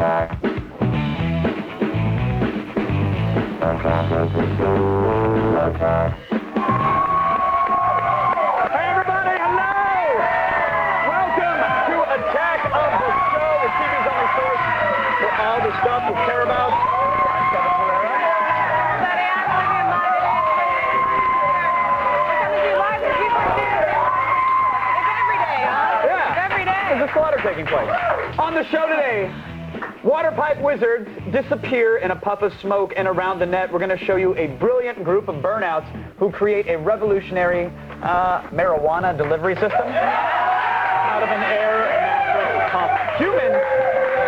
everybody, hello! Welcome to Attack of the Show, the TV's only source for all the stuff we care about. There's a slaughter taking place. On the show today, water pipe wizards disappear in a puff of smoke and around the net. We're going to show you a brilliant group of burnouts who create a revolutionary marijuana delivery system out of an air pump. Humans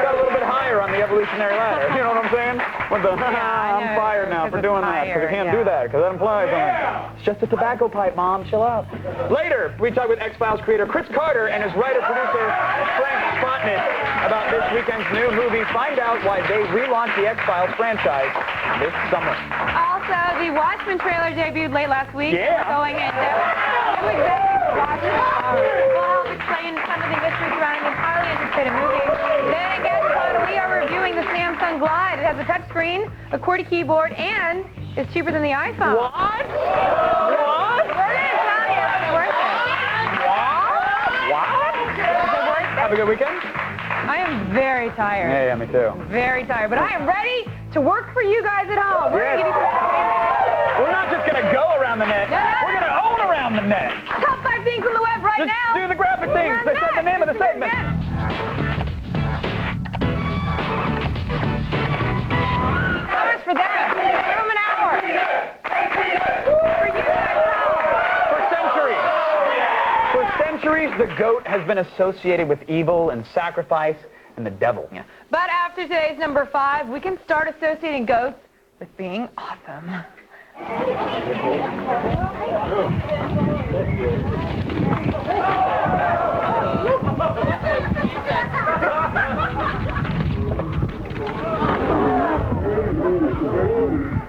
got a little bit higher on the evolutionary ladder. You know what I'm saying? With the, I'm fired now for doing that, because I can't do that, because that implies something. It's just a tobacco pipe, Mom. Chill out. Later, we talk with X-Files creator Chris Carter and his writer-producer Frank Spotnitz about this weekend's new movie. Find out why they relaunched the X-Files franchise this summer. Also, the Watchmen trailer debuted late last week. Yeah. We're going into new executives for Watchmen. We'll help explain some of the mystery surrounding this highly anticipated movie. Then, guess what? We are reviewing the Samsung Glide. It has a touchscreen, a QWERTY keyboard, and is cheaper than the iPhone. What? What? We're going to tell you if it's worth it. What? Is it worth it? Have a good weekend? I am very tired. Yeah, me too. Very tired. But I am ready to work for you guys at home. We're going to give you some... We're not just going to go around the net. No. We're going to own around the net. Top 5 things on the web right Just now. do the graphic things. That's the name of the segment. Hours for that. Give them an hour. For you guys. For centuries, the goat has been associated with evil and sacrifice and the devil. Yeah. But after today's number 5, we can start associating goats with being awesome.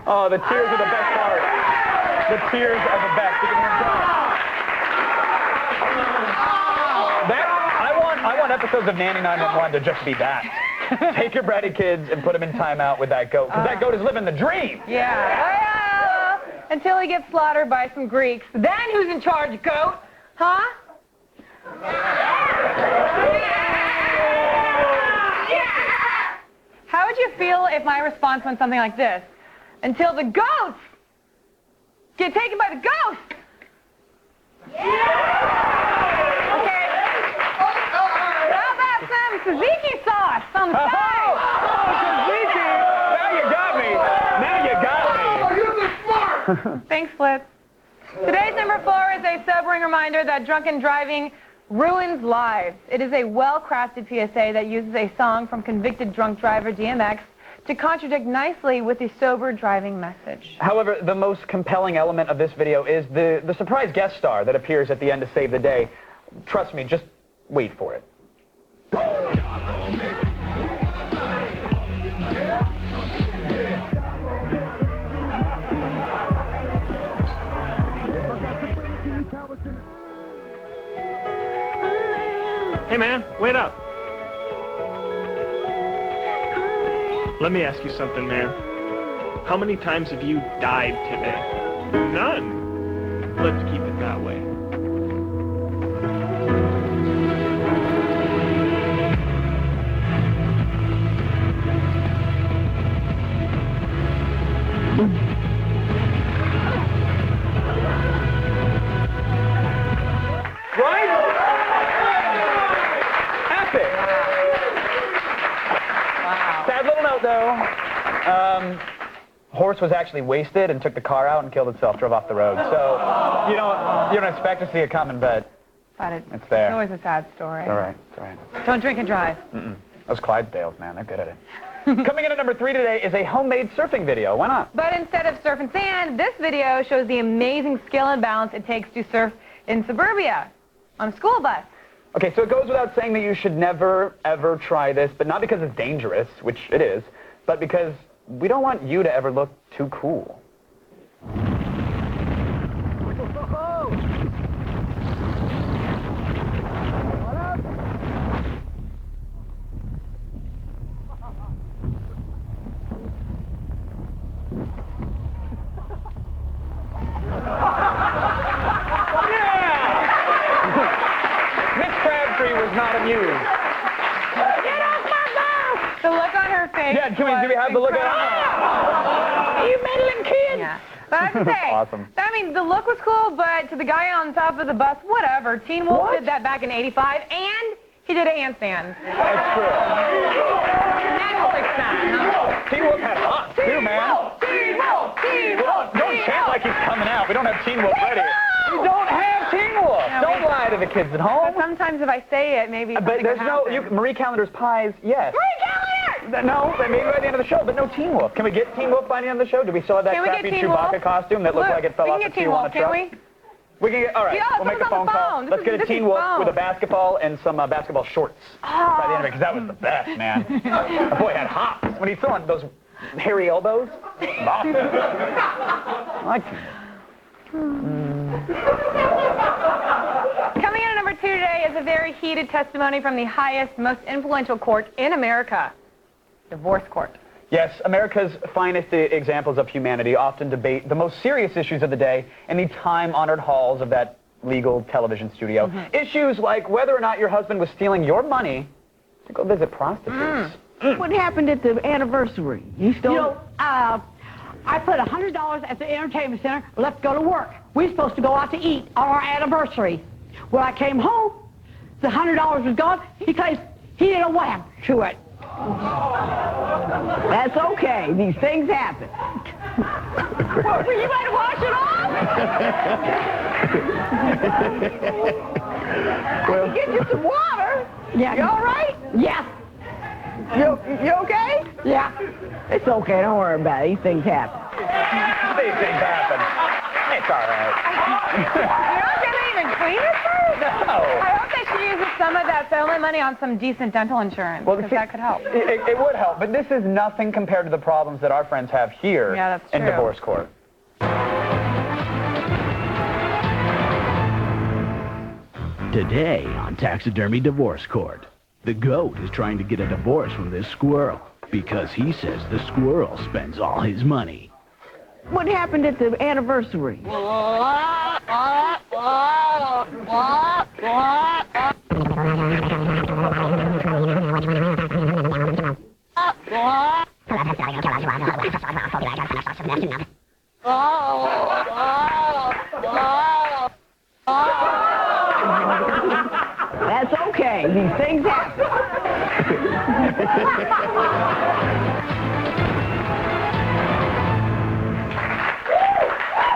Oh, the tears are the best part. The tears are the best. You can hear them crying. I want episodes of Nanny 911 to just be that. Take your bratty kids and put them in timeout with that goat, because that goat is living the dream. Yeah. Until he gets slaughtered by some Greeks. Then who's in charge, goat? Huh? How would you feel if my response went something like this? Until the goats get taken by the ghosts. Okay. How about some tzatziki sauce on the side? Tzatziki! Now you got me. Now you got me. Oh, you're the smart! Thanks, Flip. Today's number 4 is a sobering reminder that drunken driving ruins lives. It is a well-crafted PSA that uses a song from convicted drunk driver DMX to contradict nicely with the sober driving message. However, the most compelling element of this video is the surprise guest star that appears at the end to save the day. Trust me, just wait for it. Hey man, wait up. Let me ask you something, man. How many times have you died today? None. Let's keep it that way. Horse was actually wasted and took the car out and killed itself, drove off the road. So you don't expect to see it coming, but But it's there. It's always a sad story. All right, it's all right. Don't drink and drive. Those Clydesdales, man, they're good at it. Coming in at number 3 today is a homemade surfing video. Why not? But instead of surf and sand, this video shows the amazing skill and balance it takes to surf in suburbia on a school bus. Okay, so it goes without saying that you should never, ever try this, but not because it's dangerous, which it is, but because we don't want you to ever look too cool. not amused. Get off my mouth! The look on her face. Yeah, do we have the look on? You meddling kid! Yeah. But I have to say, awesome. I mean, the look was cool, but to the guy on top of the bus, whatever. Teen Wolf did that back in '85, and he did a handstand. That's true. Netflix time. Teen Wolf had hops too, man. Teen Wolf! Teen Wolf! Don't chant like he's coming out. We don't have Teen Wolf ready. We don't have Teen Wolf. No, Don't lie to the kids at home. But sometimes if I say it, maybe But something there's will no happen. Marie Callender's pies. Yes. Marie Callender! No, maybe by the end of the show, but no Teen Wolf. Can we get Teen Wolf by the end of the show? Do we still have that Can we crappy get Teen Chewbacca Wolf? costume that looked Luke, like it fell we off can the get Teen Wolf, Tijuana truck? can we? We can get, all right, Yeah, we'll make a someone's phone on the call. phone. Let's get a This Teen is Wolf phone. with a basketball and some basketball shorts by the end of it, because that was the best, man. That boy had hops. When he threw on those hairy elbows, awesome. I like Teen Wolf. Coming in at number 2 today is a very heated testimony from the highest, most influential court in America, divorce court. Yes, America's finest examples of humanity often debate the most serious issues of the day in the time-honored halls of that legal television studio. Issues like whether or not your husband was stealing your money to go visit prostitutes. What happened at the anniversary? You stole. You know, I put $100 at the entertainment center. Let's go to work. We're supposed to go out to eat on our anniversary. When I came home, the $100 was gone because he didn't know what happened to it. That's okay. These things happen. Well, you might wash it off. Well, get you some water. Yeah. You all right? Yes. You okay? Yeah. It's okay. Don't worry about it. These things happen. These things happen. It's all right. You're not going to even clean it first? No. I hope that she uses some of that family money on some decent dental insurance, because that could help. It would help, but this is nothing compared to the problems that our friends have here Yeah, that's in true. divorce court. Today on Taxidermy Divorce Court, the goat is trying to get a divorce from this squirrel because he says the squirrel spends all his money. What happened at the anniversary? That's okay. These things happen.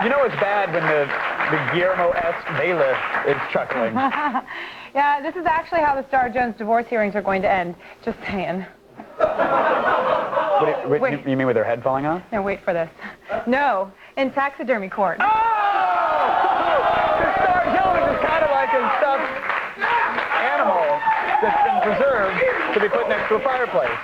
You know it's bad when the Guillermo-esque bailiff is chuckling. Yeah, this is actually how the Star Jones divorce hearings are going to end. Just saying. Wait. You mean with their head falling off? No, wait for this. No, in taxidermy court. Oh! The Star Jones is kind of like a stuffed animal that's been preserved to be put next to a fireplace.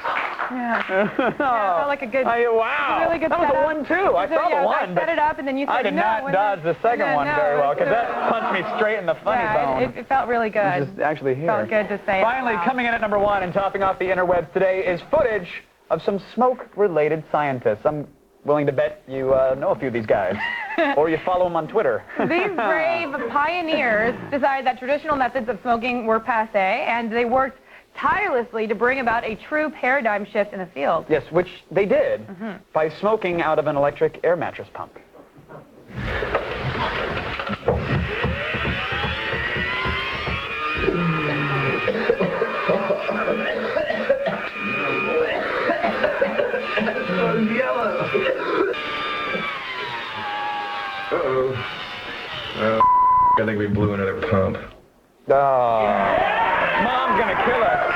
Yeah. Yeah, it felt like a good, Wow. really good that was setup. a 1-2. I saw the one, I but set it up, and then you said I did no, not and dodge then- the second Yeah, one no, very well, it's because that punched me straight in the funny bone. it felt really good. Just actually here. Felt good to say it. Finally, Wow. coming in at number 1 and topping off the interwebs today is footage of some smoke-related scientists. I'm willing to bet you know a few of these guys, or you follow them on Twitter. These brave pioneers decided that traditional methods of smoking were passé, and they worked tirelessly to bring about a true paradigm shift in the field. Yes, which they did by smoking out of an electric air mattress pump. I think we blew another pump. Mom's gonna kill us.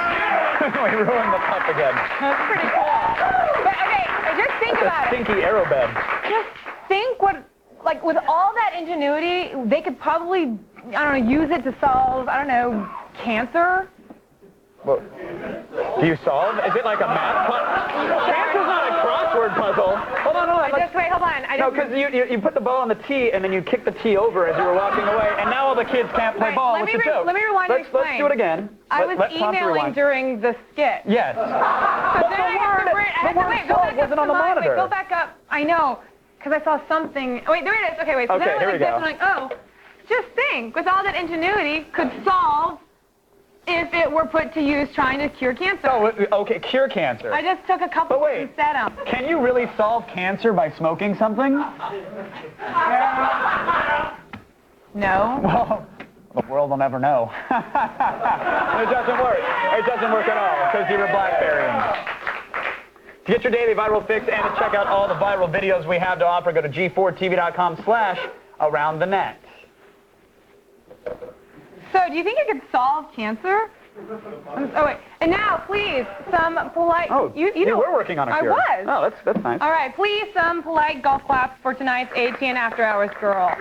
We ruined the pump again. That's pretty cool. But okay, just think about it. Stinky aerobed. Just think what, like, with all that ingenuity, they could probably, I don't know, use it to solve, I don't know, cancer. Well, do you solve? Is it like a math puzzle? Cancer's not a crossword puzzle. Hold on. Wait, hold on. No, because you put the ball on the tee and then you kick the tee over as you were walking away, and now all the kids can't play ball. Let What's me the joke? let me rewind and explain. Let's do it again. I was Let Tom emailing rewind. during the skit. Yes. So But then I had to wait, go solve back up wasn't to on the mine. monitor. Wait, go back up. I know, because I saw something. Wait, there it is. Okay, wait. So Okay, then I here went we like this, go. and I'm like, oh, just think, with all that ingenuity, could solve if it that were put to use trying to cure cancer. Oh, okay, cure cancer. I just took a couple But wait, and set them. can you really solve cancer by smoking something? No. Well, the world will never know. It doesn't work. It doesn't work at all because you're a BlackBerry. To get your daily viral fix and to check out all the viral videos we have to offer, go to g4tv.com/aroundthenet. So, do you think it could solve cancer? Oh, wait. And now, please, some polite... Oh, you yeah, we're working on a cure. I was. Oh, that's nice. All right, please, some polite golf claps for tonight's ATN After Hours girl.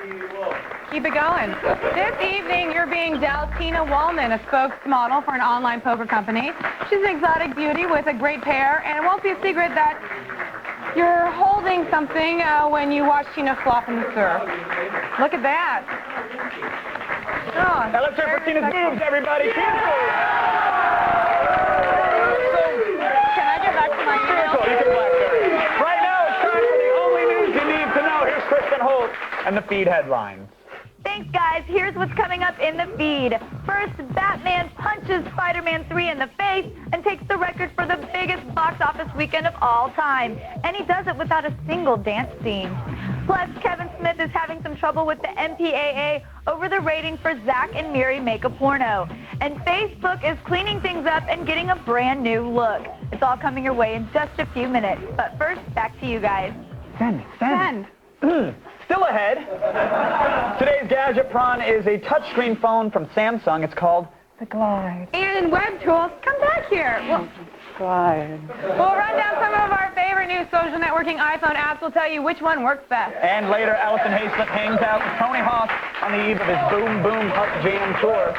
Keep it going. This evening, you're being dealt Tina Wallman, a spokesmodel for an online poker company. She's an exotic beauty with a great pair, and it won't be a secret that you're holding something when you watch Tina flop in the surf. Look at that. Oh, Now let's hear for Tina's moves, everybody. Can I get back to my email? You can BlackBerry. Right now, it's time for the only news you need to know. Here's Kristen Holt and the feed headlines. Thanks, guys. Here's what's coming up in the feed. First, Batman punches Spider-Man 3 in the face and takes the record for the biggest box office weekend of all time. And he does it without a single dance scene. Plus, Kevin Smith is having some trouble with the MPAA over the rating for Zack and Miri Make a Porno. And Facebook is cleaning things up and getting a brand new look. It's all coming your way in just a few minutes. But first, back to you guys. Send. Send. Still ahead. Today's Gadget Prawn is a touchscreen phone from Samsung. It's called the Glide. And in web tools, come back here. Glide. We'll run down some of our favorite new social networking iPhone apps. We'll tell you which one works best. And later, Allison Hayslip hangs out with Tony Hawk on the eve of his Boom Boom Huck Jam tour.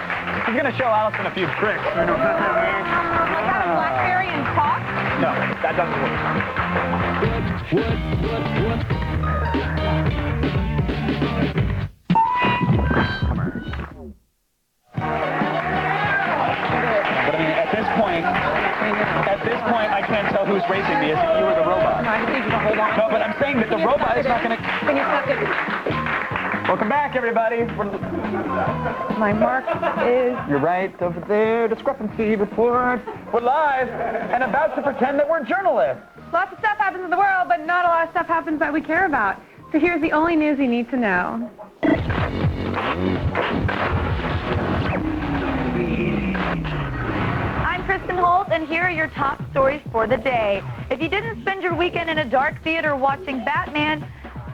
He's going to show Allison a few tricks. I got a BlackBerry and talk. No, that doesn't work. But I mean, at this point, I can't tell who's racing me. Is it you or the robot? No, I just need you to hold on. No, but I'm saying that the robot is not going to... Can you suck it? Welcome back, everybody. My mark is... You're right over there. Discrepancy report. We're live and about to pretend that we're journalists. Lots of stuff happens in the world, but not a lot of stuff happens that we care about. So here's the only news you need to know. I'm Kristen Holt, and here are your top stories for the day. If you didn't spend your weekend in a dark theater watching Batman,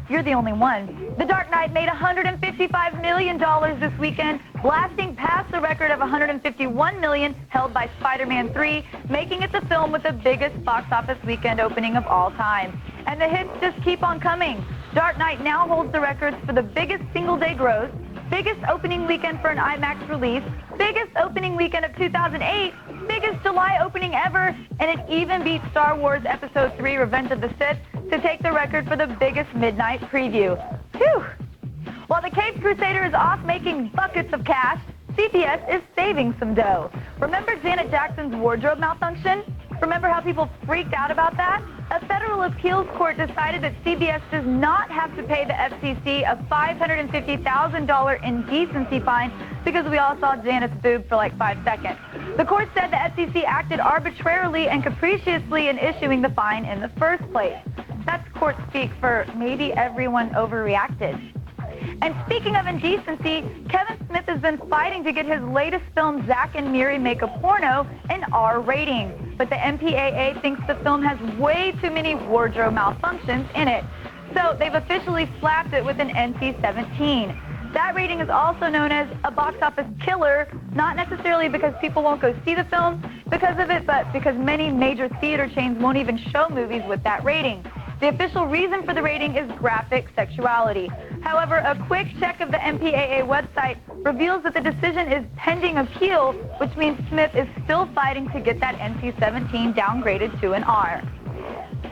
you're the only one. The Dark Knight made $155 million this weekend, blasting past the record of $151 million held by Spider-Man 3, making it the film with the biggest box office weekend opening of all time. And the hits just keep on coming. Dark Knight now holds the records for the biggest single-day gross, biggest opening weekend for an IMAX release, biggest opening weekend of 2008, biggest July opening ever, and it even beat Star Wars Episode 3 Revenge of the Sith to take the record for the biggest midnight preview. Phew! While the Capes Crusader is off making buckets of cash, CBS is saving some dough. Remember Janet Jackson's wardrobe malfunction? Remember how people freaked out about that? A federal appeals court decided that CBS does not have to pay the FCC a $550,000 indecency fine because we all saw Janet's boob for like 5 seconds. The court said the FCC acted arbitrarily and capriciously in issuing the fine in the first place. That's court speak for maybe everyone overreacted. And speaking of indecency, Kevin Smith has been fighting to get his latest film, Zack and Miri Make a Porno, an R rating. But the MPAA thinks the film has way too many wardrobe malfunctions in it. So they've officially slapped it with an NC-17. That rating is also known as a box office killer, not necessarily because people won't go see the film because of it, but because many major theater chains won't even show movies with that rating. The official reason for the rating is graphic sexuality. However, a quick check of the MPAA website reveals that the decision is pending appeal, which means Smith is still fighting to get that NC-17 downgraded to an R.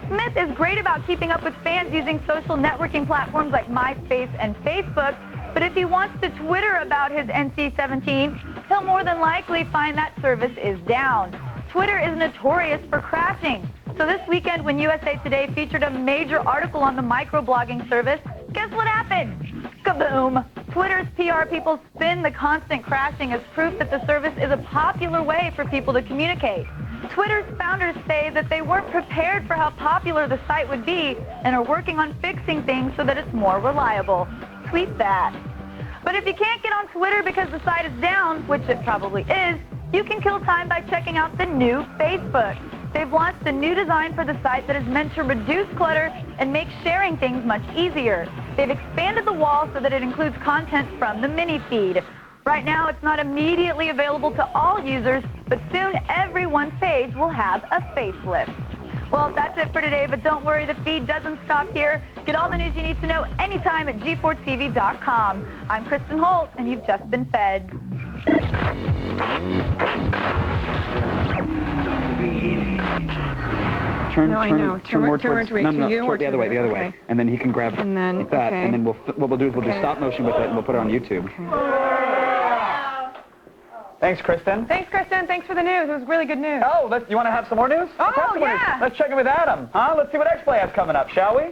Smith is great about keeping up with fans using social networking platforms like MySpace and Facebook, but if he wants to Twitter about his NC-17, he'll more than likely find that service is down. Twitter is notorious for crashing. So this weekend, when USA Today featured a major article on the microblogging service, guess what happened? Kaboom! Twitter's PR people spin the constant crashing as proof that the service is a popular way for people to communicate. Twitter's founders say that they weren't prepared for how popular the site would be and are working on fixing things so that it's more reliable. Tweet that. But if you can't get on Twitter because the site is down, which it probably is, you can kill time by checking out the new Facebook. They've launched a new design for the site that is meant to reduce clutter and make sharing things much easier. They've expanded the wall so that it includes content from the mini feed. Right now, it's not immediately available to all users, but soon everyone's page will have a facelift. Well, that's it for today, but don't worry, the feed doesn't stop here. Get all the news you need to know anytime at g4tv.com. I'm Kristen Holt, and you've just been fed. Turn No, I know. turn more Turn towards, to no, you or the to other way, the- the other way. okay. And then he can grab And then, like that, okay. and then what we'll do is we'll do stop motion with it, and we'll put it on YouTube. Thanks, Kristen. Thanks, Kristen. Thanks for the news. It was really good news. Oh, you want to have some more news? Oh, Let's have some more news. yeah. Let's check in with Adam, huh? Let's see what X-Play has coming up, shall we?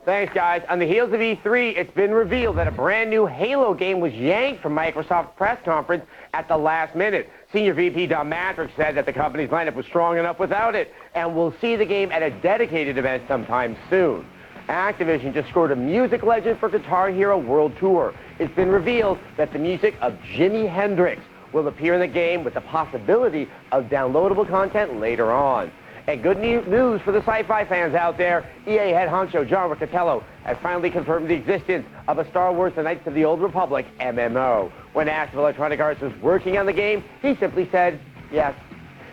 Thanks, guys. On the heels of E3, it's been revealed that a brand new Halo game was yanked from Microsoft's press conference at the last minute. Senior VP Don Matrick said that the company's lineup was strong enough without it, and we'll see the game at a dedicated event sometime soon. Activision just scored a music legend for Guitar Hero World Tour. It's been revealed that the music of Jimi Hendrix will appear in the game with the possibility of downloadable content later on. And good news for the sci-fi fans out there, EA head honcho John Riccitiello has finally confirmed the existence of a Star Wars The Knights of the Old Republic MMO. When asked if Electronic Arts was working on the game, he simply said, yes.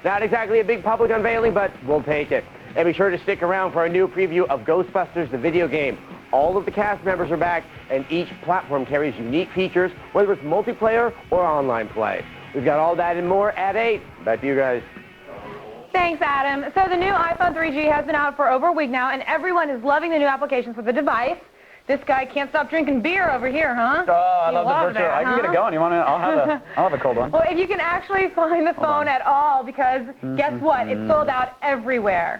Not exactly a big public unveiling, but we'll take it. And be sure to stick around for a new preview of Ghostbusters, the video game. All of the cast members are back, and each platform carries unique features, whether it's multiplayer or online play. We've got all that and more at 8. Back to you guys. Thanks, Adam. So the new iPhone 3G has been out for over a week now, and everyone is loving the new applications for the device. This guy can't stop drinking beer over here, huh? Oh, I You love the virtual. that, I can get it going. You want to? I'll have a cold one. Well, if you can actually find the phone at all, because guess what? It's sold out everywhere.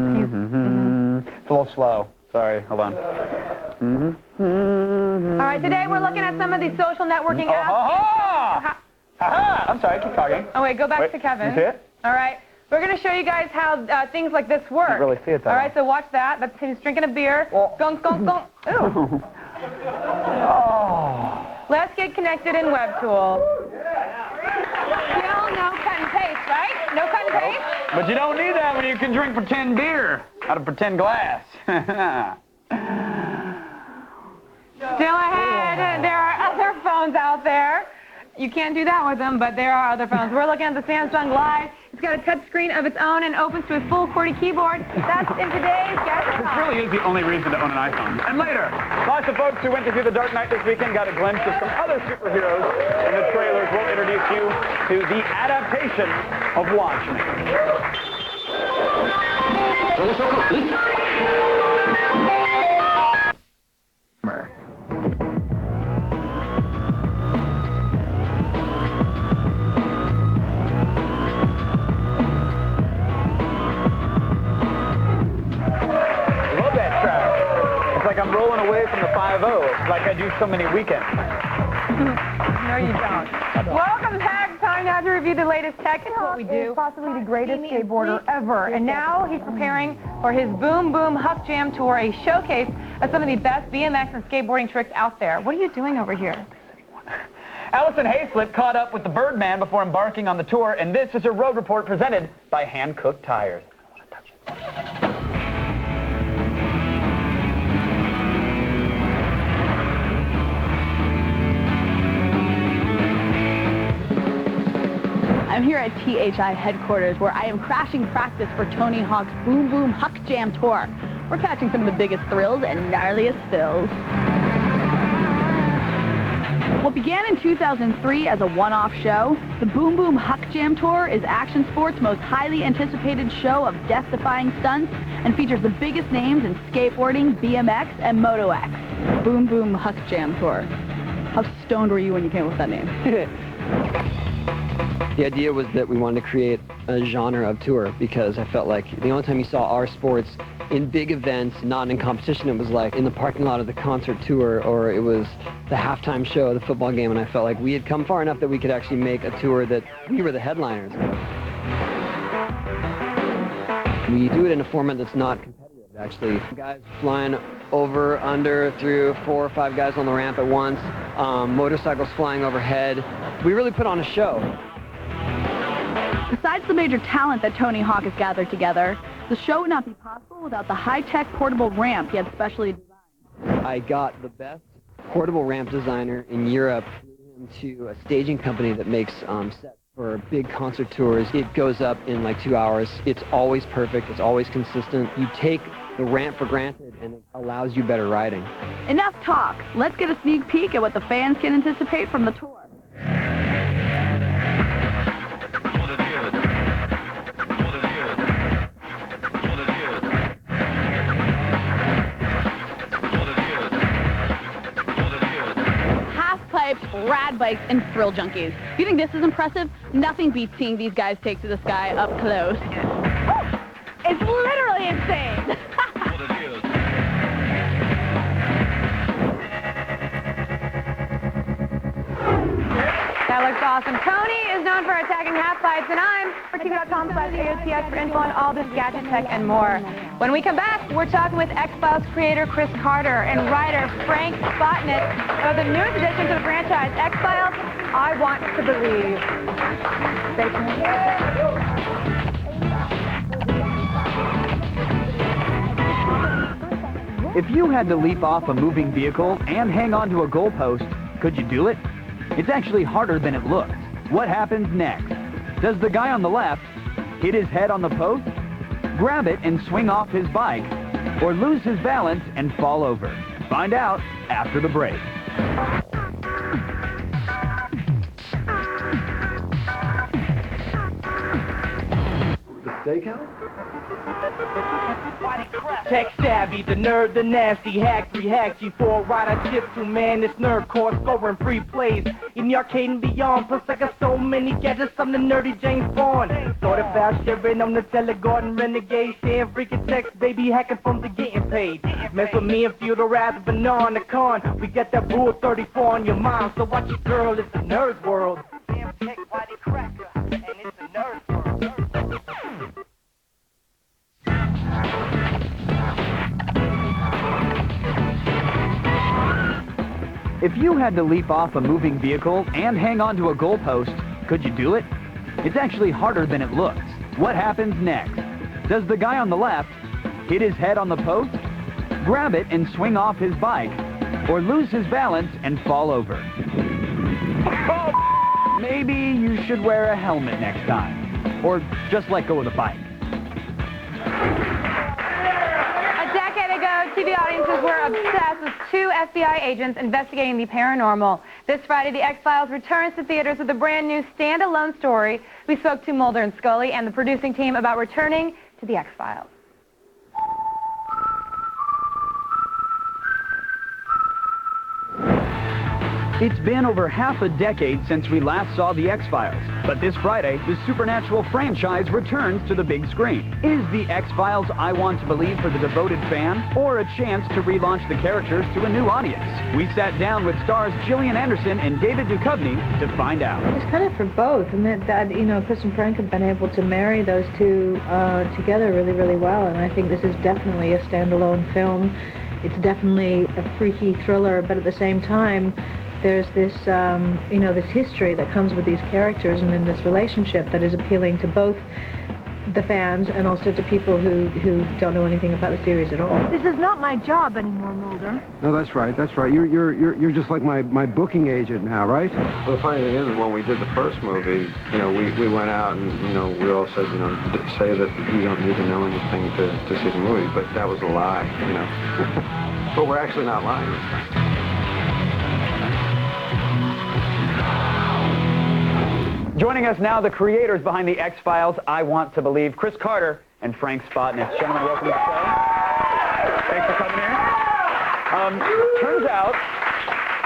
It's a little slow. Sorry, hold on. All right, today we're looking at some of these social networking apps. Ha-ha! Ha-ha! I'm sorry, keep talking. Oh, wait, go back to Kevin. You see it? All right. We're going to show you guys how things like this work. Can't really see it, though. All right, so watch that. That's him drinking a beer. Well. Gunk, gunk, gunk. Ooh. Oh. Let's get connected in WebTool. We all know cut and paste, right? No cut and paste? But you don't need that when you can drink pretend beer out of pretend glass. Still ahead. There are other phones out there. You can't do that with them, but there are other phones. We're looking at the Samsung Live. It's got a touch screen of its own and opens to a full QWERTY keyboard. That's in today's Gadget This Talk. really is the only reason to own an iPhone. And later, lots of folks who went to see The Dark Knight this weekend got a glimpse of some other superheroes in the trailers. We'll introduce you to the adaptation of Watchmen. Love that track. It's like I'm rolling away from the 5-0, like I do so many weekends. No, you don't. Welcome back. Time now to review the latest tech. It's what we do. Possibly the greatest skateboarder ever. And now he's preparing for his Boom Boom Huck Jam Tour, a showcase of some of the best BMX and skateboarding tricks out there. What are you doing over here? Allison Hayslip caught up with the Birdman before embarking on the tour, and this is her road report presented by Hand Cooked Tires. I don't want to touch it. I'm here at THI headquarters where I am crashing practice for Tony Hawk's Boom Boom Huck Jam Tour. We're catching some of the biggest thrills and gnarliest spills. What began in 2003 as a one-off show, the Boom Boom Huck Jam Tour is Action Sports' most highly anticipated show of death-defying stunts and features the biggest names in skateboarding, BMX, and Moto X. Boom Boom Huck Jam Tour. How stoned were you when you came up with that name? The idea was that we wanted to create a genre of tour because I felt like the only time you saw our sports in big events, not in competition, it was like in the parking lot of the concert tour, or it was the halftime show of the football game, and I felt like we had come far enough that we could actually make a tour that we were the headliners. We do it in a format that's not competitive, actually. Guys flying over, under, through, 4 or 5 guys on the ramp at once, motorcycles flying overhead. We really put on a show. Besides the major talent that Tony Hawk has gathered together, the show would not be possible without the high-tech portable ramp he had specially designed. I got the best portable ramp designer in Europe to a staging company that makes sets for big concert tours. It goes up in like 2 hours. It's always perfect. It's always consistent. You take the ramp for granted, and it allows you better riding. Enough talk. Let's get a sneak peek at what the fans can anticipate from the tour. Rad bikes, and thrill junkies. If you think this is impressive, nothing beats seeing these guys take to the sky up close. It's literally insane. That looks awesome. Tony is known for attacking half-pipes, and I'm for TV.com/AOTX for info on all this gadget tech and more. When we come back, we're talking with X-Files creator Chris Carter and writer Frank Spotnitz about the newest addition to the franchise, X-Files I Want to Believe. Stay tuned. If you had to leap off a moving vehicle and hang onto a goalpost, could you do it? It's actually harder than it looks. What happens next? Does the guy on the left hit his head on the post, grab it and swing off his bike, or lose his balance and fall over? Find out after the break. The steakhouse? Tech savvy, the nerd, the nasty, hack, 3 hack, G4 rider, chip 2 man, this nerd core scoring free plays in the arcade and beyond. Plus I got so many gadgets, I'm the nerdy James Bond. Thought about sharing on the Telegarden renegade, sharing freaking text, baby hacking from the getting paid. Mess with me and feel the wrath of an on the con. We got that Rule 34 on your mind, so watch your girl, it's the nerd world. Damn tech body cracker, and it's the nerd world. If you had to leap off a moving vehicle and hang onto a goalpost, could you do it? It's actually harder than it looks. What happens next? Does the guy on the left hit his head on the post, grab it and swing off his bike, or lose his balance and fall over? Maybe you should wear a helmet next time, or just let go of the bike. TV audiences were obsessed with 2 FBI agents investigating the paranormal. This Friday, the X-Files returns to theaters with a brand new standalone story. We spoke to Mulder and Scully and the producing team about returning to the X-Files. It's been over half a decade since we last saw The X-Files, but this Friday, the Supernatural franchise returns to the big screen. Is The X-Files I Want to Believe for the devoted fan, or a chance to relaunch the characters to a new audience? We sat down with stars Gillian Anderson and David Duchovny to find out. It's kind of for both, and that you know, Chris and Frank have been able to marry those two together really, really well, and I think this is definitely a standalone film. It's definitely a freaky thriller, but at the same time, there's this, you know, this history that comes with these characters and in this relationship that is appealing to both the fans and also to people who don't know anything about the series at all. This is not my job anymore, Mulder. No, that's right. That's right. You're just like my booking agent now, right? Well, the funny thing is, when we did the first movie, you know, we went out and, you know, we all said, you know, say that you don't need to know anything to see the movie, but that was a lie, you know. But we're actually not lying this time. Joining us now, the creators behind the X-Files I Want to Believe, Chris Carter and Frank Spotnitz. Gentlemen, welcome to the show. Thanks for coming here. Turns out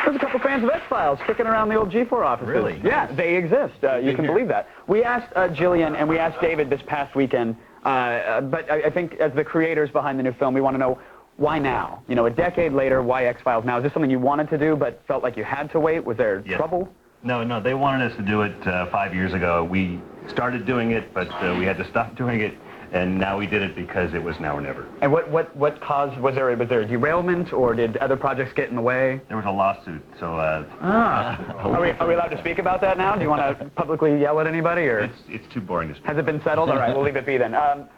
There's a couple fans of X-Files kicking around the old G4 offices. Really? Yeah, they exist. You can believe that. We asked Jillian and we asked David this past weekend, but I think as the creators behind the new film, we want to know why now? You know, a decade later, why X-Files now? Is this something you wanted to do but felt like you had to wait? Was there trouble? No, they wanted us to do it 5 years ago. We started doing it, but we had to stop doing it. And now we did it because it was now or never. And what caused, was there a derailment, or did other projects get in the way? There was a lawsuit, so... Are we allowed to speak about that now? Do you want to publicly yell at anybody, or? It's too boring to speak. Has it been settled? All right, we'll leave it be then.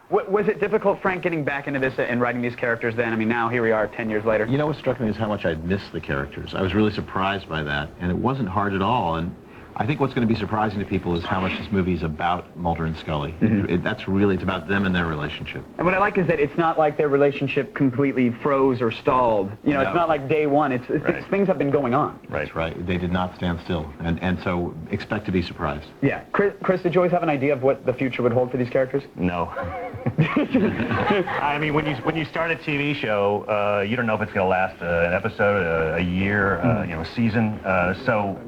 Was it difficult, Frank, getting back into this and writing these characters then? I mean, now here we are 10 years later. You know what struck me is how much I'd missed the characters. I was really surprised by that, and it wasn't hard at all. And I think what's going to be surprising to people is how much this movie is about Mulder and Scully. That's really, it's about them and their relationship. And what I like is that it's not like their relationship completely froze or stalled. You know, it's not like day one. It's things have been going on. That's right. They did not stand still. And so expect to be surprised. Yeah. Chris, did you always have an idea of what the future would hold for these characters? No. I mean, when you start a TV show, you don't know if it's going to last an episode, a year, you know, a season. So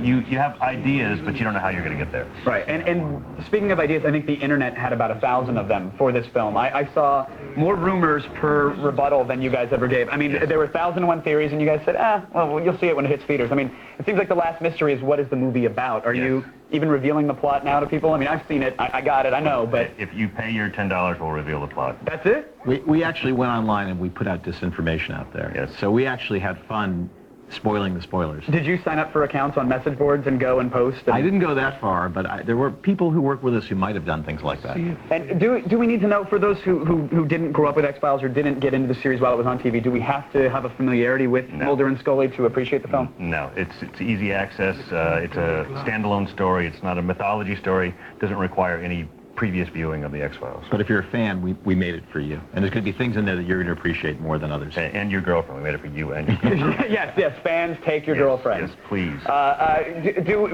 you have ideas, but you don't know how you're going to get there. Right. And speaking of ideas, I think the internet had about 1,000 of them for this film. I saw more rumors per rebuttal than you guys ever gave. I mean, there were 1,001 theories, and you guys said, well, you'll see it when it hits theaters. I mean, it seems like the last mystery is what is the movie about? Are you even revealing the plot now to people? I mean, I've seen it. I got it. I know, but... If you pay your $10, we'll reveal the plot. That's it? We actually went online and we put out disinformation out there. Yes. So we actually had fun spoiling the spoilers. Did you sign up for accounts on message boards and go and post? I didn't go that far, but there were people who work with us who might have done things like that. And do we need to know, for those who didn't grow up with X-Files or didn't get into the series while it was on TV, do we have to have a familiarity with Mulder and Scully to appreciate the film? No, it's easy access. It's a standalone story. It's not a mythology story. It doesn't require any previous viewing of the X-Files. But if you're a fan, we made it for you. And there's going to be things in there that you're going to appreciate more than others. And your girlfriend. We made it for you and your girlfriend. Yes, fans, take your girlfriends. Yes, please.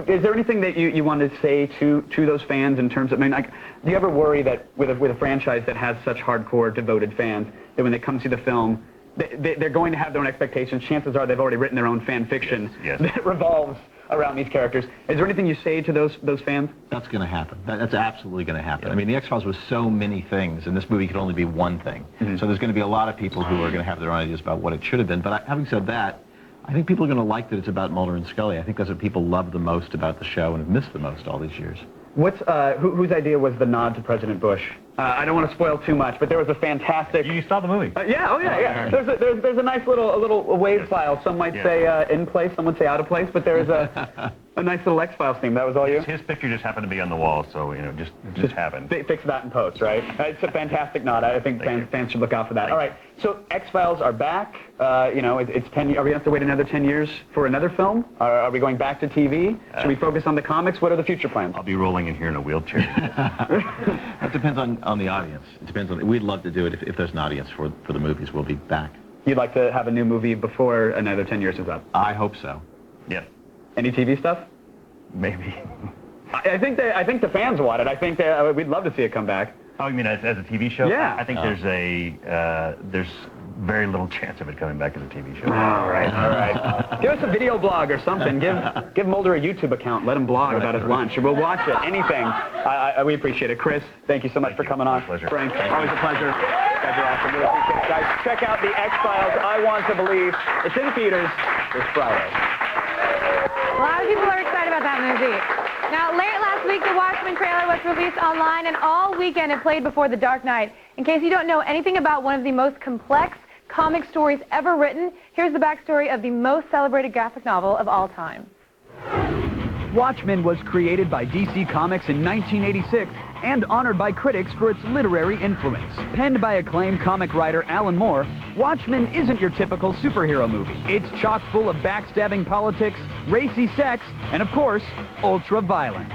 Is there anything that you want to say to those fans in terms of, I mean, like, do you ever worry that with a franchise that has such hardcore, devoted fans, that when they come see the film, they're going to have their own expectations? Chances are they've already written their own fan fiction that revolves around these characters. Is there anything you say to those fans? That's going to happen. That's absolutely going to happen. I mean, the X-Files was so many things, and this movie could only be one thing. So there's going to be a lot of people who are going to have their own ideas about what it should have been. But having said that, I think people are going to like that it's about Mulder and Scully. I think that's what people love the most about the show and have missed the most all these years. Whose idea was the nod to President Bush? I don't want to spoil too much, but there was a fantastic... You saw the movie? Yeah. There's a nice little wave file. Some might say in place, some would say out of place, but there's a nice little X-Files theme. That was all you? His picture just happened to be on the wall, so, you know, just happened. Fix that in post, right? It's a fantastic nod. I think fans should look out for that. All right, so X-Files are back. You know, it's 10 years. Are we going to have to wait another 10 years for another film? Are we going back to TV? Should we focus on the comics? What are the future plans? I'll be rolling in here in a wheelchair. That depends on the audience. It depends on... We'd love to do it if there's an audience for the movies. We'll be back. You'd like to have a new movie before another 10 years is up? I hope so. Yeah. Any TV stuff? Maybe. I think the fans want it. I think we'd love to see it come back. Oh, you mean as a TV show? Yeah. I think there's very little chance of it coming back as a TV show. All right. Give us a video blog or something. Give Mulder a YouTube account. Let him blog about his lunch, or we'll watch it. Anything. We appreciate it. Chris, thank you so much for coming on. Pleasure. Frank, always a pleasure. You guys are awesome. Really appreciate it, guys. Check out the X-Files. I Want to Believe. It's in theaters this Friday. A lot of people are excited about that movie. Now, late last week, the Watchmen trailer was released online, and all weekend it played before The Dark Knight. In case you don't know anything about one of the most complex comic stories ever written, here's the backstory of the most celebrated graphic novel of all time. Watchmen was created by DC Comics in 1986 and honored by critics for its literary influence. Penned by acclaimed comic writer Alan Moore, Watchmen isn't your typical superhero movie. It's chock full of backstabbing politics, racy sex, and of course, ultra-violence.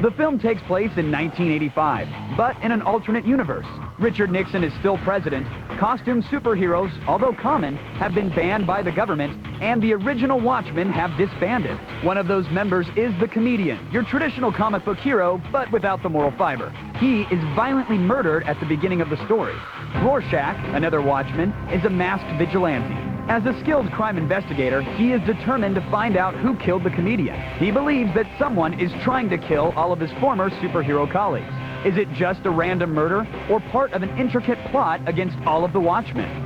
The film takes place in 1985, but in an alternate universe. Richard Nixon is still president. Costume superheroes, although common, have been banned by the government, and the original Watchmen have disbanded. One of those members is the Comedian, your traditional comic book hero, but without the moral fiber. He is violently murdered at the beginning of the story. Rorschach, another Watchman, is a masked vigilante. As a skilled crime investigator, he is determined to find out who killed the comedian. He believes that someone is trying to kill all of his former superhero colleagues. Is it just a random murder, or part of an intricate plot against all of the Watchmen?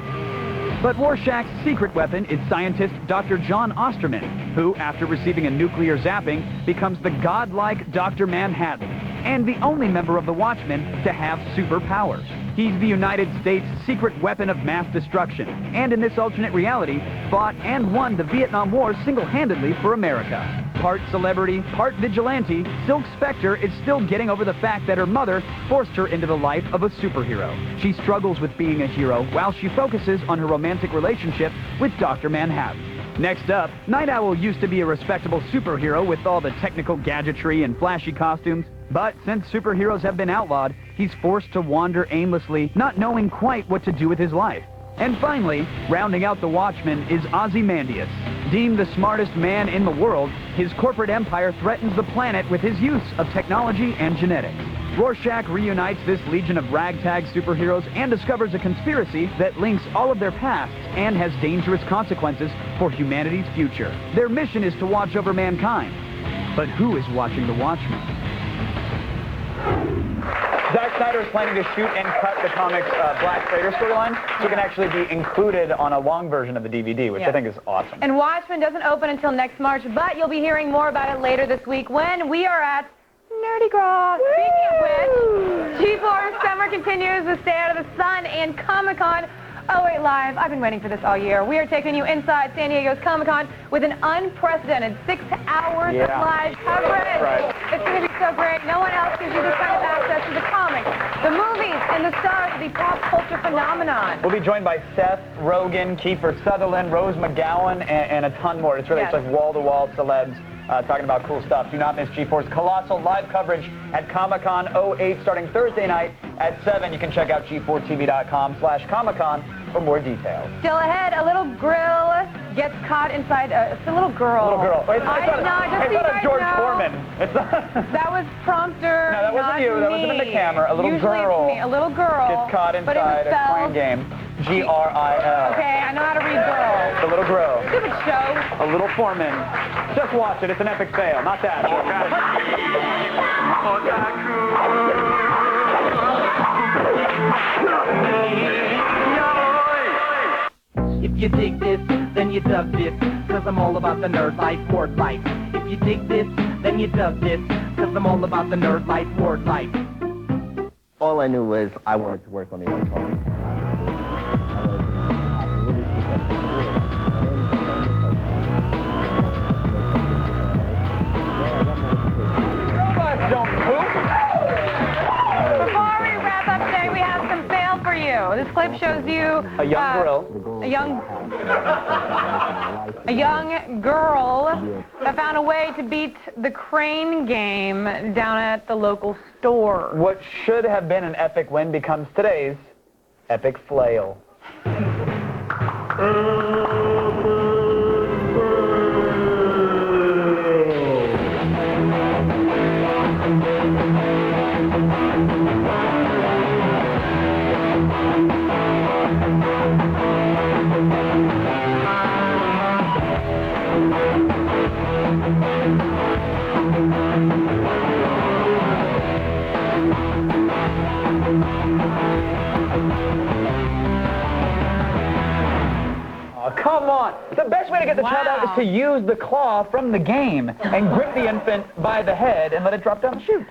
But Rorschach's secret weapon is scientist Dr. John Osterman, who, after receiving a nuclear zapping, becomes the godlike Dr. Manhattan, and the only member of the Watchmen to have superpowers. He's the United States' secret weapon of mass destruction, and in this alternate reality, fought and won the Vietnam War single-handedly for America. Part celebrity, part vigilante, Silk Spectre is still getting over the fact that her mother forced her into the life of a superhero. She struggles with being a hero while she focuses on her romantic relationship with Dr. Manhattan. Next up, Night Owl used to be a respectable superhero with all the technical gadgetry and flashy costumes, but since superheroes have been outlawed, he's forced to wander aimlessly, not knowing quite what to do with his life. And finally, rounding out the Watchmen is Ozymandias. Deemed the smartest man in the world, his corporate empire threatens the planet with his use of technology and genetics. Rorschach reunites this legion of ragtag superheroes and discovers a conspiracy that links all of their pasts and has dangerous consequences for humanity's future. Their mission is to watch over mankind. But who is watching the Watchmen? Zack Snyder is planning to shoot and cut the comic's Black Freighter storyline, so it can actually be included on a long version of the DVD, which I think is awesome. And Watchmen doesn't open until next March, but you'll be hearing more about it later this week when we are at Nerdy Gross. Speaking of which, G4 Summer continues with Stay Out of the Sun and Comic-Con 08 Live. I've been waiting for this all year. We are taking you inside San Diego's Comic-Con with an unprecedented 6 hours of live coverage. Right. It's going to be so great. No one else gives you this kind of access to the comics, the movies, and the stars of the pop culture phenomenon. We'll be joined by Seth Rogen, Kiefer Sutherland, Rose McGowan, and a ton more. It's really it's like wall-to-wall celebs talking about cool stuff. Do not miss G4's colossal live coverage at Comic-Con 08 starting Thursday night at 7. You can check out g4tv.com/Comic-Con for more details. Still ahead, a little grill gets caught inside it's a little girl. Little girl. It's not a George Foreman. It's not that was prompter. No, that wasn't you. That wasn't in the camera. A little girl. It's me. A little girl gets caught inside a coin game. G-R-I-L. Okay, I know how to read girl. The little girl. Stupid show. A little Foreman. Just watch it. It's an epic fail. Not that. If you dig this, then you dug this, cause I'm all about the nerd life, word life. If you dig this, then you dug this, cause I'm all about the nerd life, word life. All I knew was I wanted to work on the iPhone. Robots don't poop. Before we wrap up today, we have some fail for you. This clip shows you a young girl. A young girl that found a way to beat the crane game down at the local store. What should have been an epic win becomes today's epic flail. Come on! The best way to get the child out is to use the claw from the game and grip the infant by the head and let it drop down the chute.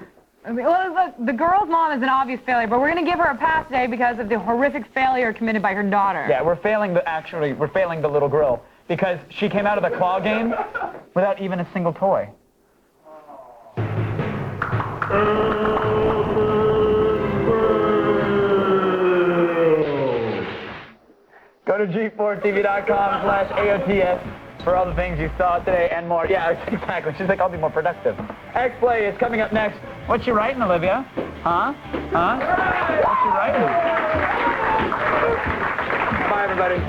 Well, look, the girl's mom is an obvious failure, but we're going to give her a pass today because of the horrific failure committed by her daughter. Yeah, we're failing the little girl because she came out of the claw game without even a single toy. Go to g4tv.com/AOTS for all the things you saw today and more. Yeah, exactly. She's like, I'll be more productive. X-Play is coming up next. What you writing, Olivia? Huh? What you writing? Bye, everybody.